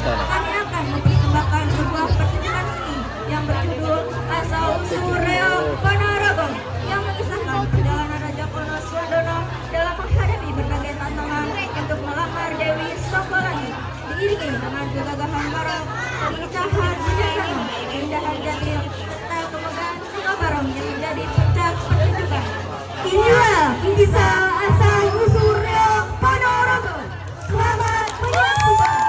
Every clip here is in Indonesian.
kami akan mempersembahkan sebuah pertunjukan seni yang berjudul Asal Usul Reo Ponorogo yang mengisahkan perjalanan Raja Wonosodono dalam menghadapi berbagai tantangan untuk melamar Dewi Sokolahi, diiringi dengan kegagahan Barong, kelincahan bijaksana, keindahan Jatir, serta kemegahan Singo Barong yang menjadi puncak pertunjukan. Inilah kisah Asal Usul Reo Ponorogo. Selamat menyaksikan.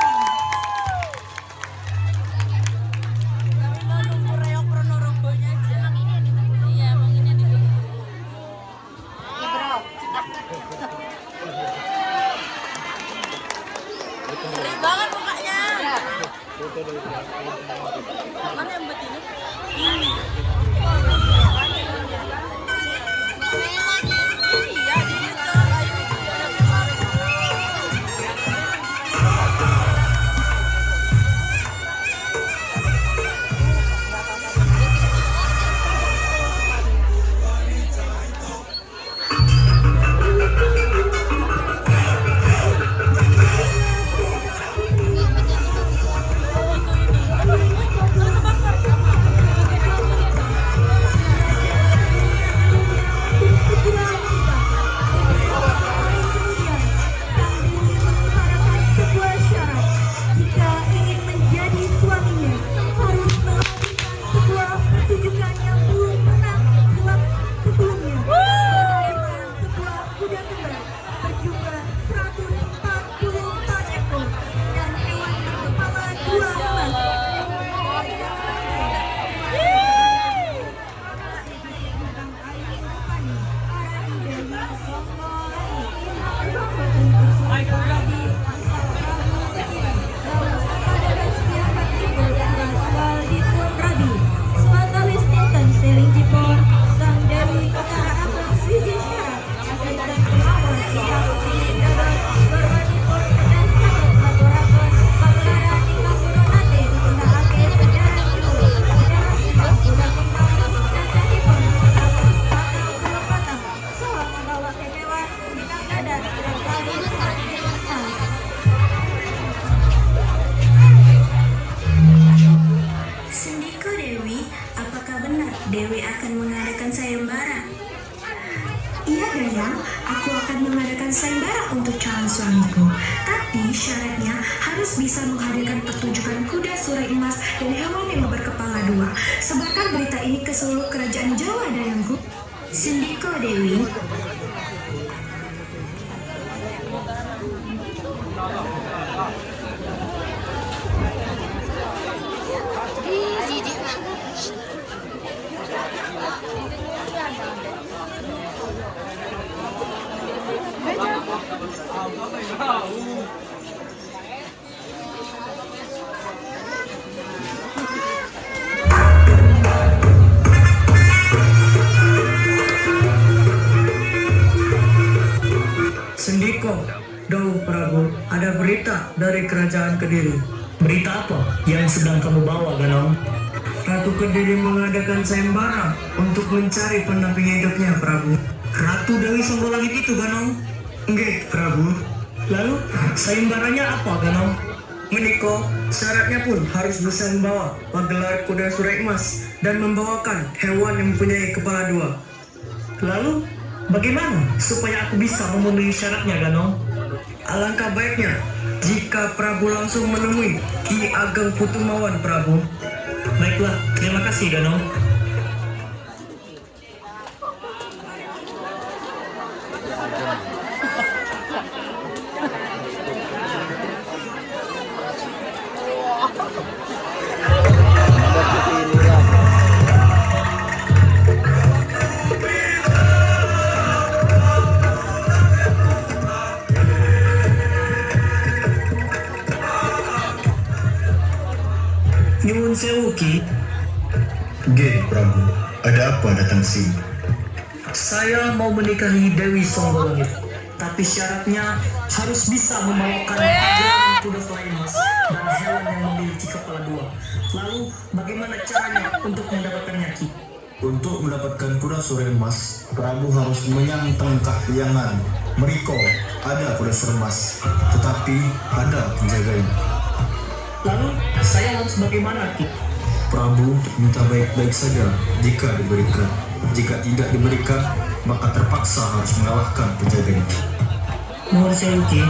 sayembara untuk calon suamiku. Tapi syaratnya harus bisa menghadirkan pertunjukan kuda surai emas dan hewan yang berkepala dua. Sebarkan berita ini ke seluruh kerajaan Jawa Dayangku. Sendiko Dewi. Sendiko, Dau Prabu, ada berita dari kerajaan Kediri. Berita apa yang sedang kamu bawa, Ganong? Ratu Kediri mengadakan sayembara untuk mencari pendamping hidupnya, Prabu. Ratu Dewi Songgolangit itu, Ganong? Enggak, Prabu. Lalu, sayembaranya apa, Ganong? Meniko, syaratnya pun harus bisa membawa gelar kuda surai emas dan membawakan hewan yang mempunyai kepala dua. Lalu, bagaimana supaya aku bisa memenuhi syaratnya, Ganong? Alangkah baiknya jika Prabu langsung menemui Ki Ageng Putumawan, Prabu. Baiklah, terima kasih, Ganong. Nyuwun sewu, Ki. Ge, Prabu, ada apa datang sini? Saya mau menikahi Dewi Songgolangit, tapi syaratnya harus bisa membawakan gelar kuda surai emas dan hewan yang memiliki kepala dua. Lalu, bagaimana caranya untuk mendapatkannya, Ki? Untuk mendapatkan kuda surai emas, Prabu harus menyantang kahyangan. Meriko, ada kuda surai emas, tetapi ada penjaganya. Lalu, saya harus bagaimana, Ki? Prabu minta baik-baik saja jika diberikan. Jika tidak diberikan, maka terpaksa harus mengalahkan penjaganya. Mohon sewu, Ki.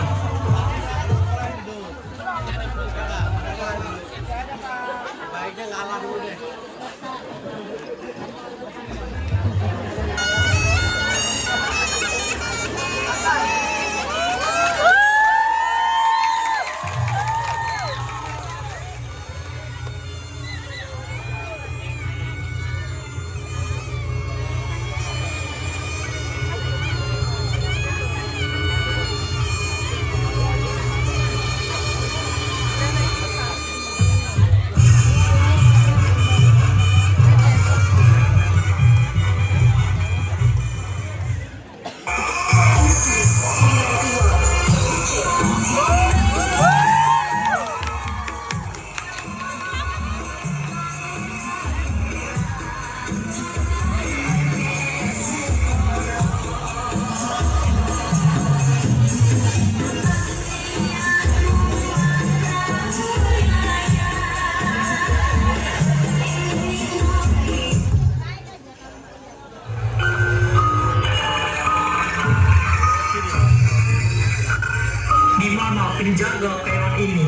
Di mana penjaga kayangan ini?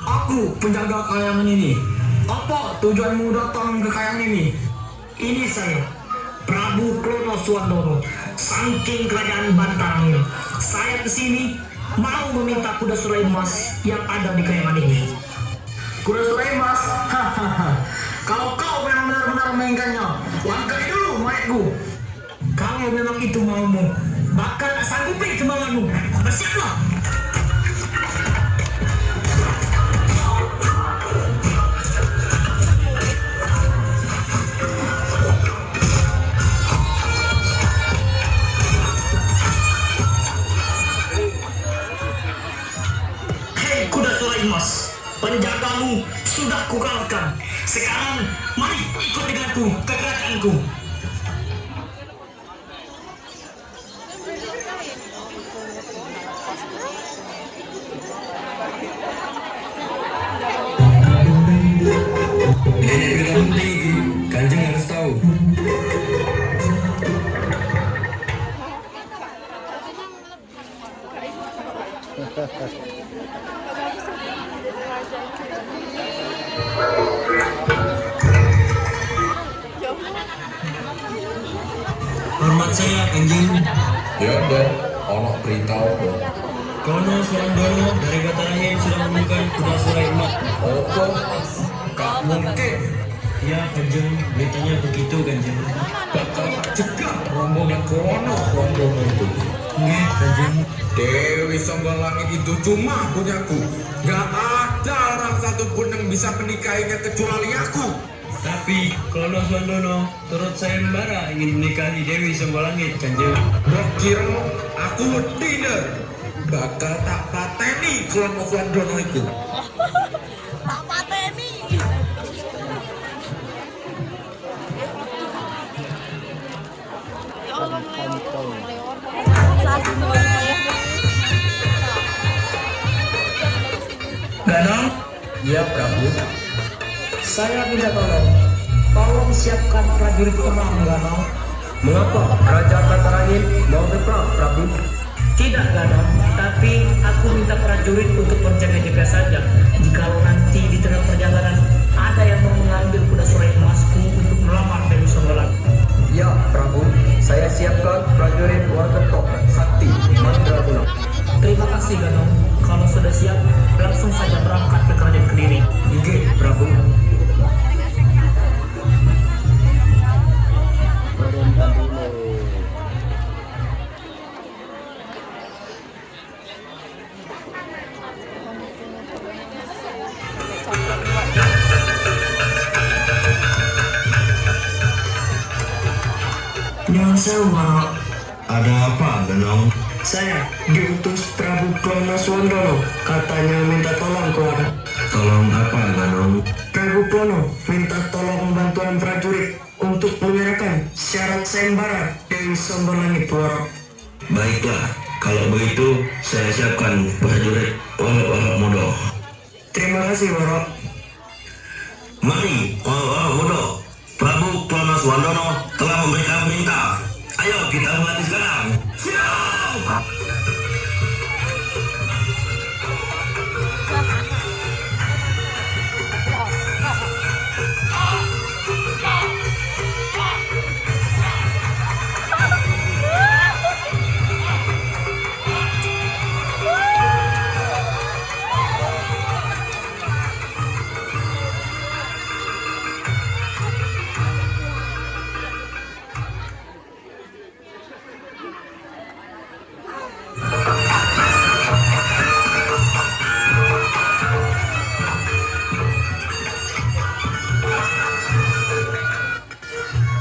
Aku penjaga kayangan ini. Apa tujuanmu datang ke kayangan ini? Ini saya, Prabu Klono Suwandono, Sangking Kerajaan Bantarangin. Saya kesini mau meminta kuda surai emas yang ada di kayangan ini. Kuda surai emas? Hahaha. Kalau kau memang benar-benar menginginkannya, langkahi dulu mayatku. Kalau memang itu maumu, bakal sanggupi kemauanmu. Bersiaplah. Hei kuda surai emas, penjagamu sudah kukalahkan. Sekarang mari ikut denganku ke kerajaanku. Nenek berita penting ini, Kanjeng harus tahu. Hormat saya Kanjeng. Ya dan ono berita apa? Klono Surandono dari Batarangin sudah menemukan kuda surai emas. Apa? Gak mungkin. Ya Kanjeng, beritanya begitu Kanjeng. Bakal tak cegah rombongan Klono Surandono itu. Nggih Kanjeng. Dewi Songgol Langit itu cuma punyaku. Gak ada orang satupun yang bisa menikahinya kecuali aku. Tapi Klono Surandono turut sayembara ingin menikahi Dewi Songgolangit Kanjeng. Mbok kira aku tidak bakal tak pateni Klono Surandono itu. Tak pateni. Ganong, Ya Prabu. saya minta tolong siapkan prajurit perang Ganong. Mengapa Raja Batarangin mau berperang, Prabu? Tidak Ganong, tapi aku minta prajurit untuk berjaga-jaga saja. Jikalau nanti di tengah perjalanan ada yang mau mengambil kuda surai emasku untuk melamar Dewi Songgolangit. Ya Prabu, saya siapkan prajurit Wargetok Sakti Mandraguna. Terima kasih Ganong. Kalau sudah siap, langsung saja berangkat ke kerajaan Kediri. Nggih, Prabu. Yang sewa, Ada apa, Ganong? Saya diutus Prabu Klono Suwandono, katanya minta tolong kepada Tolong apa, Ganong? Prabu Klono minta tolong bantuan prajurit untuk menyerahkan syarat sayembara Dewi Songgolangit Waro. Baiklah, kalau begitu saya siapkan prajurit Olok-olok Mudo. Terima kasih Waro. Mari, Olok-olok Mudo. Prabu Klono Suwandono telah memberikan perintah. Ayo kita mulai sekarang. Siap!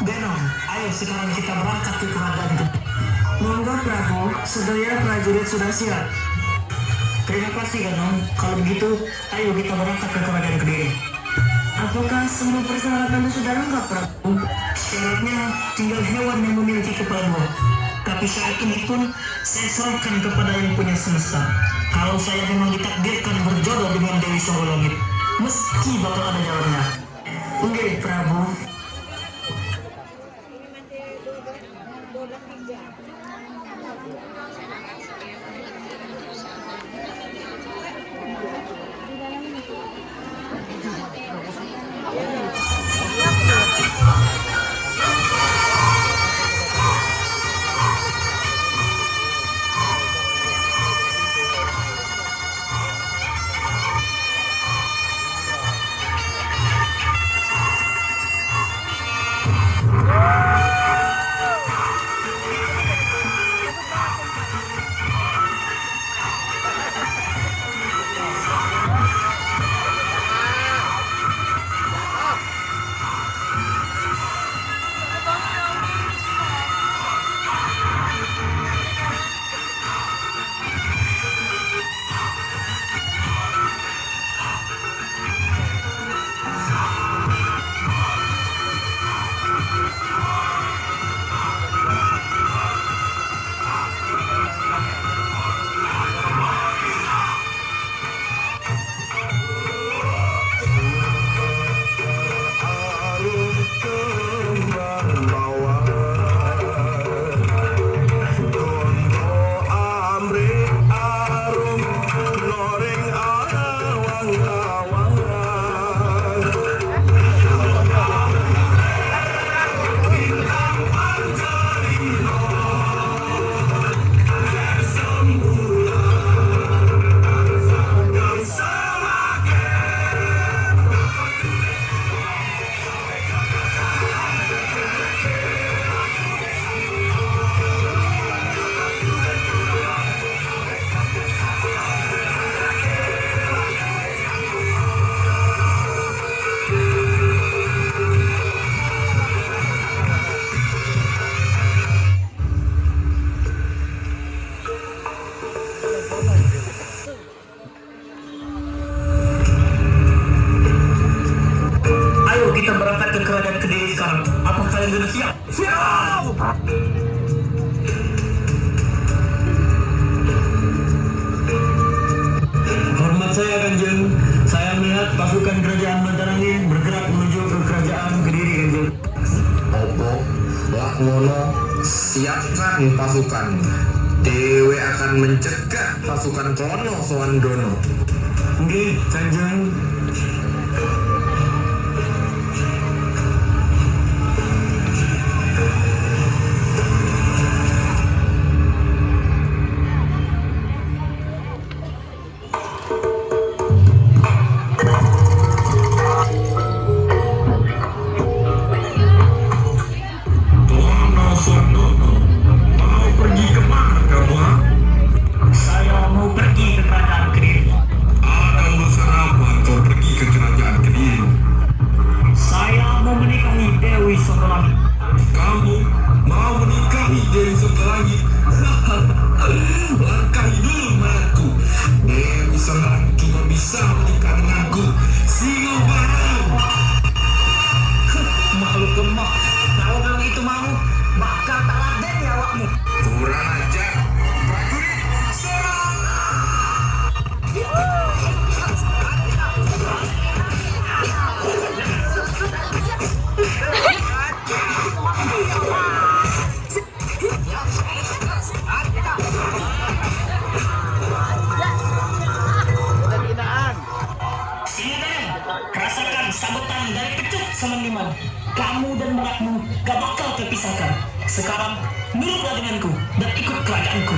Ganong, ayo sekarang kita berangkat ke kerajaan Kediri. Monggo Prabu, sedaya prajurit sudah siap. Terima kasih Ganong. Kalau begitu, ayo kita berangkat ke kerajaan Kediri. Apakah semua persyaratan sudah lengkap, Prabu? Syaratnya tinggal hewan yang memiliki kepala dua. Tapi syarat ini pun saya serahkan kepada yang punya semesta. Kalau saya memang ditakdirkan berjodoh dengan Dewi Songgolangit, meski bakal ada jalannya. Nggih, Prabu. Hormat saya Kanjeng, saya melihat pasukan kerajaan Matarangi bergerak menuju ke kerajaan Kediri Kanjeng. Opo, Lakmono, siapkan pasukan. Dewe akan mencegah pasukan Kono Sowandono. Nggih, Kanjeng. Kono Sowandono, mau pergi kemana kamu? Saya mau pergi ke kerajaan Kediri. Ada urusan apa kau pergi ke kerajaan Kediri? Saya mau menikahi Dewi Songgolangit. Kamu mau menikahi Dewi Songgolangit? Langkahi dulu mayatku. Dewi Songgolangit cuma bisa menikah denganku. Singo Barong. Makhluk lemah. Kalau bilang itu mau, bakal tak laden ya awakmu. Kurang ajar. Prajurit, serang! Sini rasakan sabetan dari Kecut Semendiman. Kamu dan merakmu gak bakal terpisahkan. Sekarang nurutlah denganku dan ikut kerajaanku.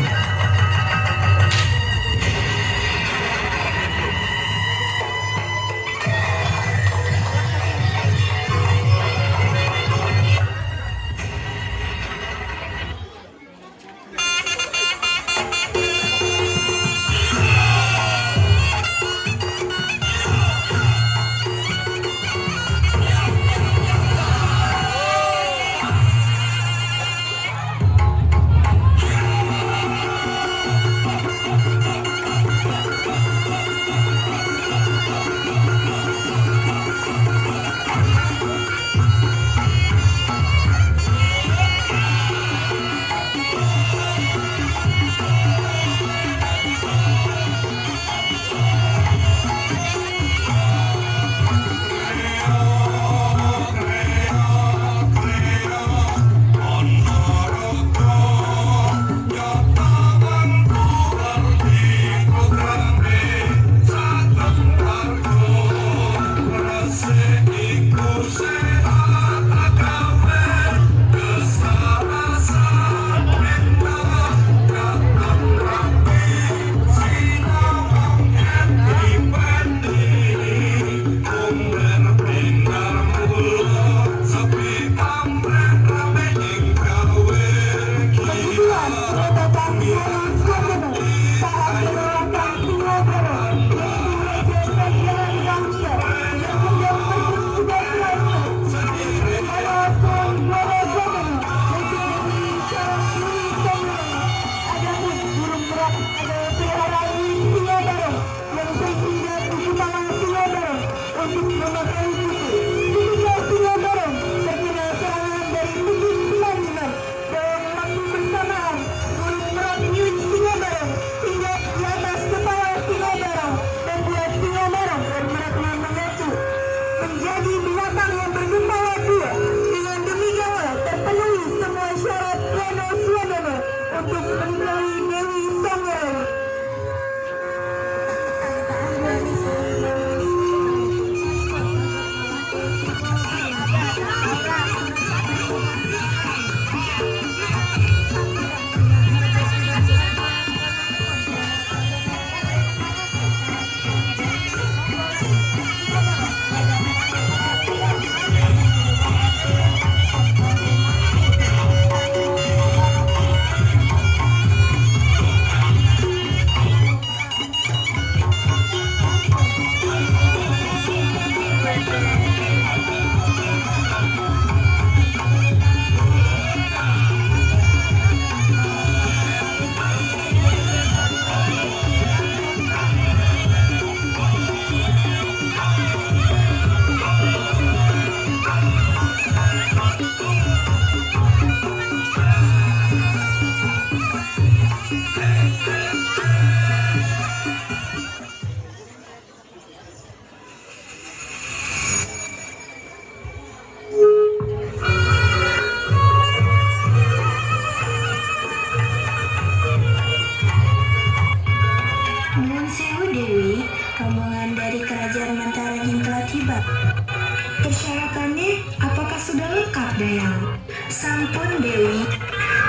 Persyaratannya apakah sudah lengkap, Dayang? Sampun, Dewi.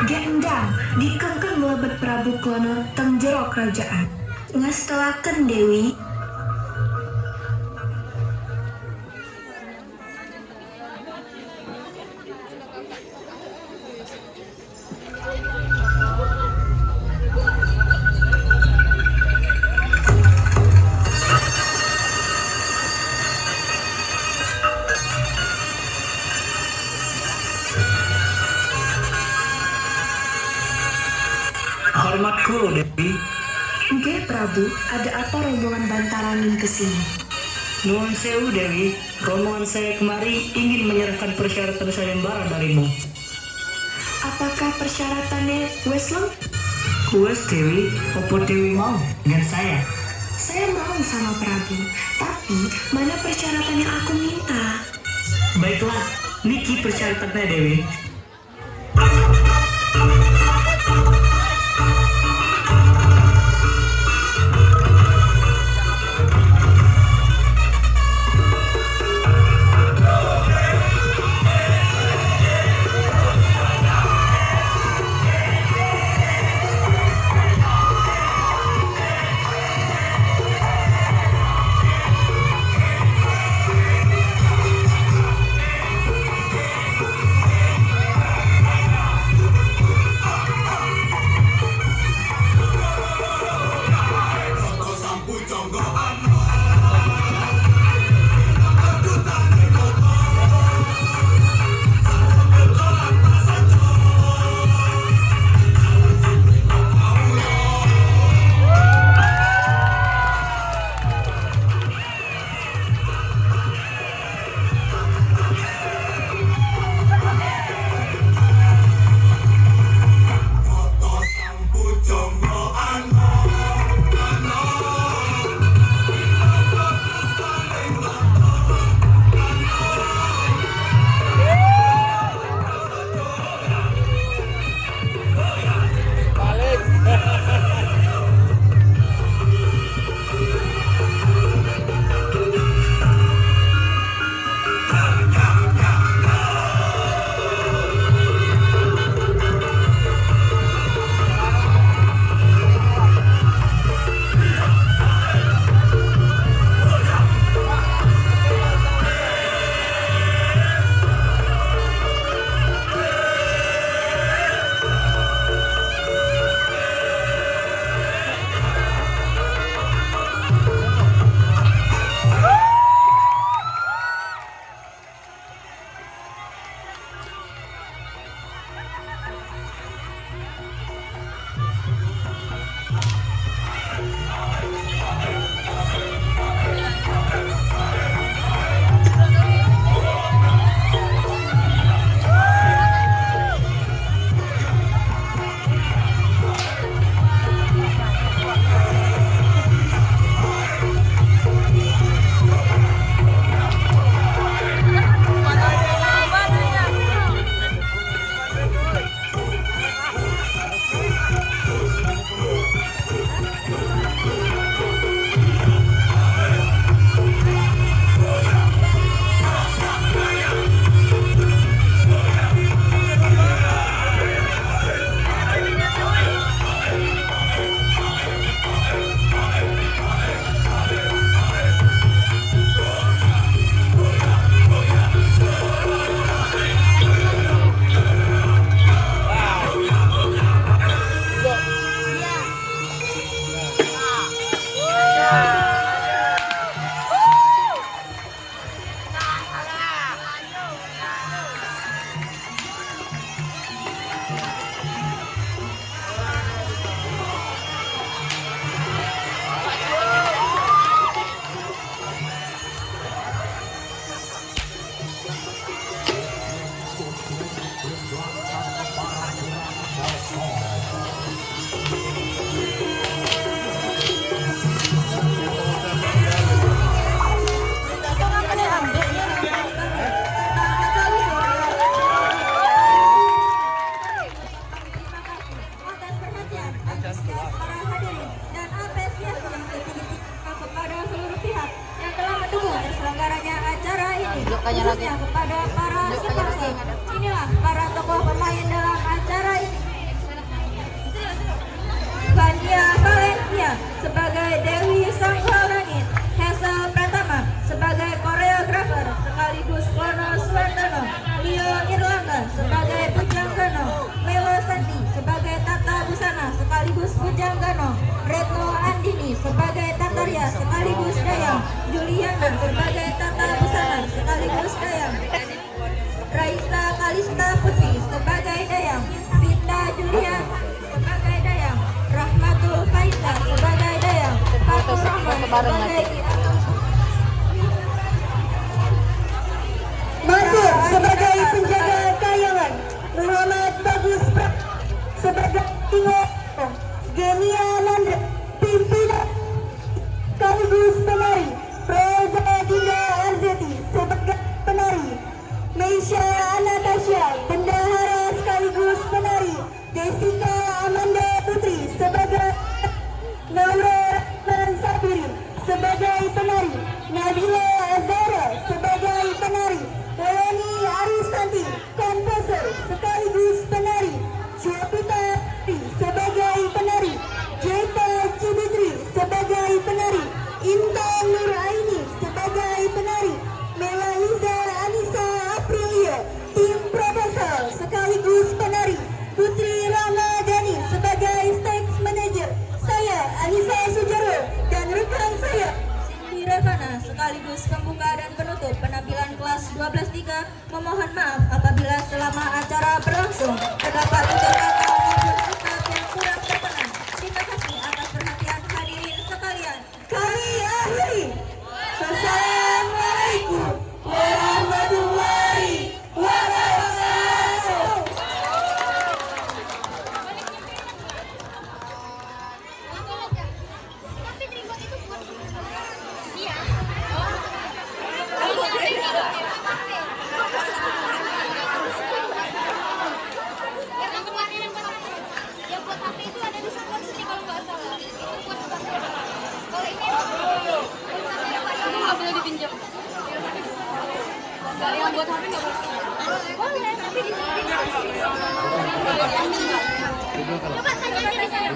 Gendang dikengken melebet Prabu Klono teng jero kerajaan. Ngastelaken, Dewi. Hormat kulo, Dewi. Nggih, Prabu, ada apa rombongan Bantarangin ke sini? Nuwun sewu, Dewi. Rombongan saya kemari ingin menyerahkan persyaratan sayembara darimu. Apakah persyaratannya wes lengkap? Wes, Dewi. Opo Dewi mau dengan saya? Saya mau sama Prabu, tapi mana persyaratan yang aku minta? Baiklah, niki persyaratannya, Dewi. khususnya kepada para sponsor. Inilah para tokoh pemain dalam acara ini. Vania Valencia sebagai Dewi Sanggolangit, Hazel Pratama sebagai koreografer sekaligus Kono Suwandono, Leo Irlangga sebagai Pujanggano, Melo Santi sebagai tata busana sekaligus Pujanggano, Retno Andini sebagai tataria sekaligus Dayang, Juliana sebagai tata busana sekaligus Dayang, Raisa Kalista Putri sebagai Dayang, Vinda Julian sebagai Dayang, Rahmatul Faisal sebagai Dayang, Fatul Rahman sebagai Masuk sebagai penjaga kayangan, Muhammad Bagus sebagai Tingo, Genia Nandra pimpinan sekaligus penari, Rosa Dinda Arzeti sebagai penari, Meisha Anastasia bendahara sekaligus penari, Jessica Amanda Putri sebagai Naura Rahman Sabiri sebagai penari, Nabila Azara sebagai penari, Melani Aristanti komposer sekaligus penari, Syapita sebagai penari, Jeta Cibitri sebagai penari, Intan Nuraini sebagai penari, Melaliza Anissa Aprilia tim proposal sekaligus penari, Putri Ramadhani sebagai stage manager, saya Anissa Sujaro dan rekan saya Cindy Revana sekaligus pembuka dan penutup penampilan kelas 12-3. Memohon maaf apabila selama acara berlangsung terdapat tutur kata maupun sikap yang kurang berkenan. Terima kasih atas perhatian hadirin sekalian. kami akhiri. Assalamualaikum warahmatullahi wabarakatuh. Yang buat HP itu ada di samping sini kalau nggak salah. Itu buat HP. Kalau ini nggak boleh dipinjam. Kalau yang buat HP nggak boleh. Boleh, tapi di sini. Coba tanya aja di sana.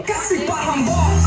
Kasih paham bos.